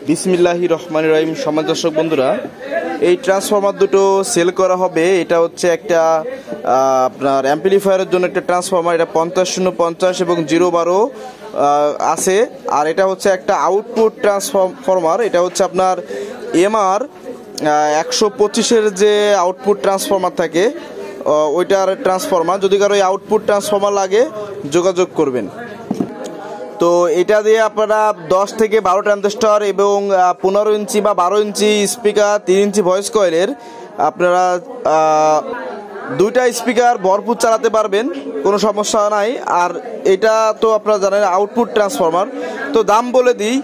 বিসমিল্লাহির রহমানির রহিম। সমাজ দর্শক বন্ধুরা, এই ট্রান্সফরমার দুটো সেল করা হবে। এটা হচ্ছে একটা আপনার অ্যাম্পলিফায়ারের জন্য একটা ট্রান্সফরমার, এটা 50-50 এবং 0-12 আছে। আর এটা হচ্ছে একটা আউটপুট ট্রান্সফরমার, এটা হচ্ছে আপনার এমআর 125-এর যে আউটপুট ট্রান্সফরমার থাকে ওইটার ট্রান্সফরমার। যদি কারো এই আউটপুট ট্রান্সফরমার লাগে যোগাযোগ করবেন। তো এটা দিয়ে আপনারা 10 থেকে 12 ট্রানজিস্টর এবং 15 ইঞ্চি বা 12 ইঞ্চি স্পিকার, 3 ইঞ্চি ভয়েস কয়েলের আপনারা দুইটা স্পিকার ভরপুর চালাতে পারবেন, কোনো সমস্যা নাই। আর এটা তো আপনারা জানেন আউটপুট ট্রান্সফরমার। তো দাম বলে দিই,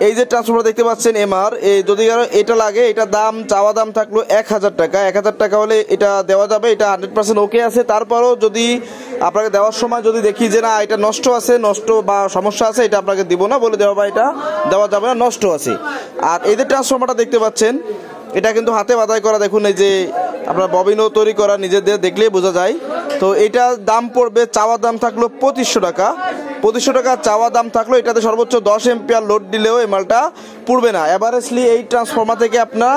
এই যে ট্রান্সফরমার দেখতে পাচ্ছেন এমআর, যদি কারো এটা লাগে, এটা চাওয়া দাম থাকলো 1000 টাকা। 1000 টাকা হলে এটা দেওয়া যাবে। এটা 100% ওকে আছে। তারপরও যদি আপনাকে দেওয়ার সময় যদি দেখি যে না এটা নষ্ট বা সমস্যা আছে, এটা আপনাকে দিব না, বলে দেওয়া বা এটা দেওয়া যাবে না, নষ্ট আছে। আর এই যে ট্রান্সফরমারটা দেখতে পাচ্ছেন, এটা কিন্তু হাতে বাঁধাই করা। দেখুন এই যে আপনার ববিনও তৈরি করা, নিজেদের দেখলেই বোঝা যায়। তো এটার দাম পড়বে, চাওয়া দাম থাকলো 2500 টাকা। 2500 টাকা চাওয়া দাম থাকলো। এটাতে সর্বোচ্চ 10 এম্পিয়ার লোড দিলেও এই মালটা পুড়বে না। অ্যাভারেজলি এই ট্রান্সফরমার থেকে আপনার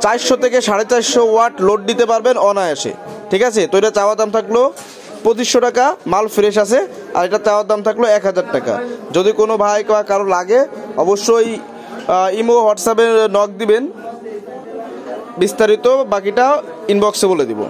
400 থেকে 450 ওয়াট লোড দিতে পারবেন অনায়াসে। ঠিক আছে? তো এটা চাওয়া দাম থাকলো 2500 টাকা, মাল ফ্রেশ আছে। আর এটা চাওয়ার দাম থাকলো 1000 টাকা। যদি কোনো ভাই বা কারো লাগে অবশ্যই ইমো হোয়াটসঅ্যাপে নক দিবেন, বিস্তারিত বাকিটা ইনবক্সে বলে দিব।